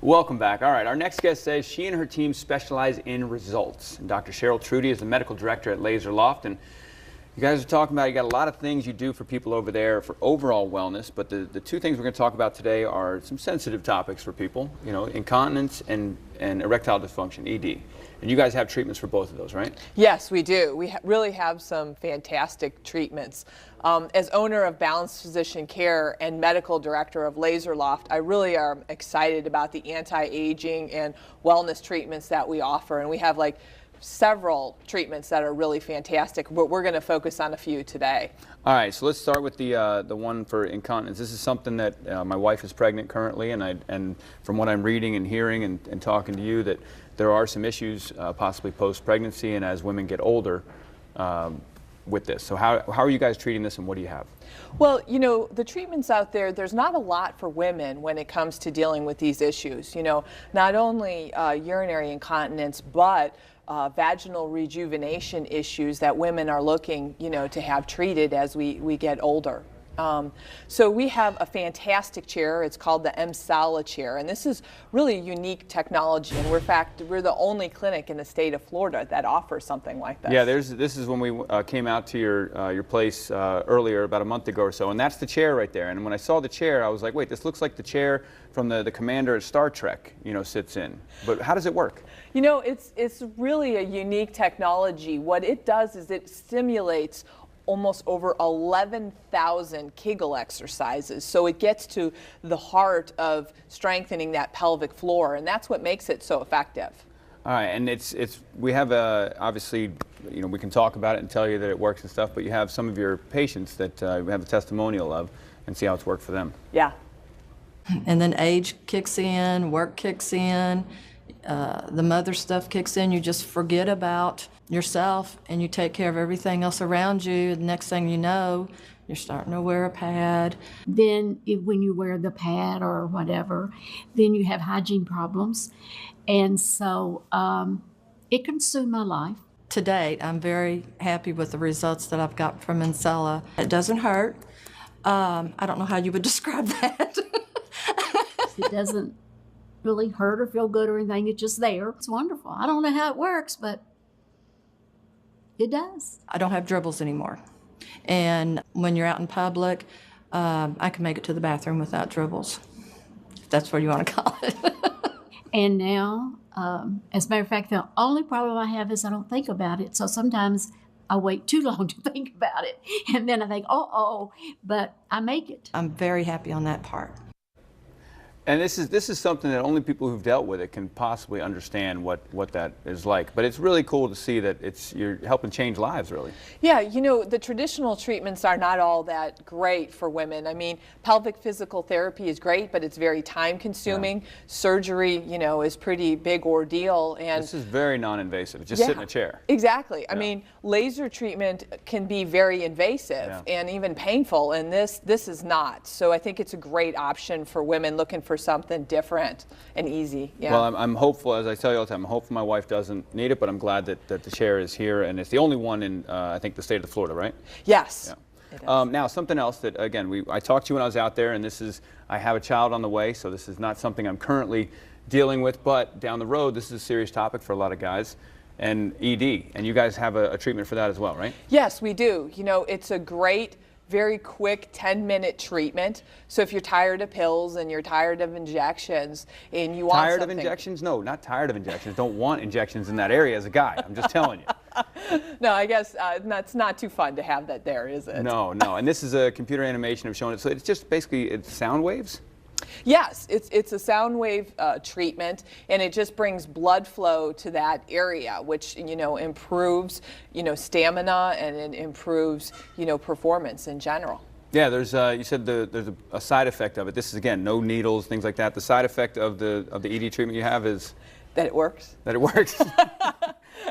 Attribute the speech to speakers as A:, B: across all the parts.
A: Welcome back. All right, our next guest says she and her team specialize in results. And Dr. Cheryl Trudy is the medical director at Loft, and you guys are talking about, you got a lot of things you do for people over there for overall wellness, but the two things we're going to talk about today are some sensitive topics for people, you know, incontinence and erectile dysfunction, ED. And you guys have treatments for both of those, right?
B: Yes, we do. We really have some fantastic treatments. As owner of Balanced Physician Care and medical director of Loft, I really am excited about the anti-aging and wellness treatments that we offer. And we have like several treatments that are really fantastic, but we're going to focus on a few today.
A: All right, so let's start with the one for incontinence. This is something that my wife is pregnant currently, and from what I'm reading and hearing and talking to you, that there are some issues possibly post-pregnancy and as women get older with this. So how are you guys treating this, and what do you have?
B: Well, you know, the treatments out there, there's not a lot for women when it comes to dealing with these issues. You know, not only urinary incontinence, but vaginal rejuvenation issues that women are looking, you know, to have treated as we get older. So we have a fantastic chair. It's called the FCL chair, and this is really unique technology. And we're the only clinic in the state of Florida that offers something like this.
A: Yeah, this is when we came out to your place earlier, about a month ago or so, and that's the chair right there. And when I saw the chair, I was like, wait, this looks like the chair from the commander at Star Trek, you know, sits in. But how does it work?
B: You know, it's really a unique technology. What it does is it stimulates almost over 11,000 Kegel exercises. So it gets to the heart of strengthening that pelvic floor, and that's what makes it so effective.
A: All right, and we have obviously, you know, we can talk about it and tell you that it works and stuff, but you have some of your patients that we have a testimonial of and see how it's worked for them.
B: Yeah.
C: And then age kicks in, work kicks in, the mother stuff kicks in. You just forget about yourself and you take care of everything else around you. The next thing you know, you're starting to wear a pad.
D: Then when you wear the pad or whatever, then you have hygiene problems. And so it consumed my life.
C: To date, I'm very happy with the results that I've got from Incella. It doesn't hurt. I don't know how you would describe that.
D: It doesn't really hurt or feel good or anything. It's just there. It's wonderful. I don't know how it works, but it does.
C: I don't have dribbles anymore. And when you're out in public, I can make it to the bathroom without dribbles, if that's what you want to call it.
D: And now, as a matter of fact, the only problem I have is I don't think about it. So sometimes I wait too long to think about it. And then I think, but I make it.
C: I'm very happy on that part.
A: And this is something that only people who've dealt with it can possibly understand what that is like. But it's really cool to see that you're helping change lives, really.
B: Yeah, you know, the traditional treatments are not all that great for women. I mean, pelvic physical therapy is great, but it's very time consuming. Yeah. Surgery, you know, is pretty big ordeal. And
A: this is very non-invasive. Just sit in a chair.
B: Exactly. Yeah. I mean, laser treatment can be very invasive and even painful, and this is not. So I think it's a great option for women looking for something different and easy. Yeah.
A: Well, I'm hopeful, as I tell you all the time, I'm hopeful my wife doesn't need it, but I'm glad that the chair is here, and it's the only one in, I think, the state of Florida, right?
B: Yes.
A: Yeah. Now, something else that, again, I talked to you when I was out there, and I have a child on the way, so this is not something I'm currently dealing with, but down the road, this is a serious topic for a lot of guys, and ED, and you guys have a treatment for that as well, right?
B: Yes, we do. You know, it's a great, very quick 10-minute treatment. So if you're tired of pills and you're tired of injections and you want
A: Tired of injections? No, not tired of injections. Don't want injections in that area as a guy. I'm just telling you.
B: No, I guess that's not too fun to have that there, is it?
A: No. And this is a computer animation of showing it. So it's just basically, it's sound waves?
B: Yes, it's a sound wave treatment, and it just brings blood flow to that area, which, you know, improves, you know, stamina, and it improves, you know, performance in general.
A: Yeah, there's you said there's a side effect of it. This is, again, no needles, things like that. The side effect of the ED treatment you have is
B: that it works.
A: That it works.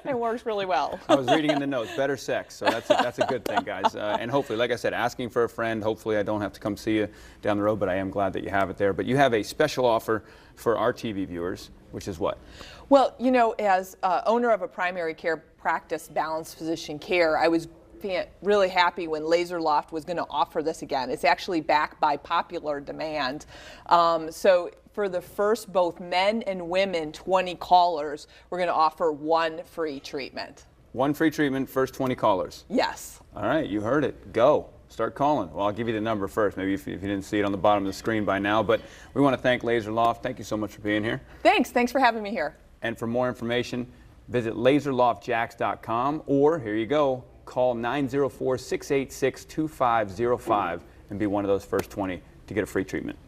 B: It works really well.
A: I was reading in the notes, better sex, so that's a good thing, guys. And hopefully, like I said, asking for a friend, hopefully I don't have to come see you down the road, but I am glad that you have it there. But you have a special offer for our TV viewers, which is what?
B: Well, you know, as owner of a primary care practice, Balanced Physician Care, I was really happy when Laser Loft was going to offer this again. It's actually backed by popular demand. So for the first both men and women 20 callers, we're going to offer 1 free treatment.
A: 1 free treatment, first 20 callers.
B: Yes.
A: All right, you heard it. Go. Start calling. Well, I'll give you the number first, maybe if you didn't see it on the bottom of the screen by now. But we want to thank Laser Loft. Thank you so much for being here.
B: Thanks for having me here.
A: And for more information, visit laserloftjax.com, or here you go, call 904-686-2505 and be one of those first 20 to get a free treatment.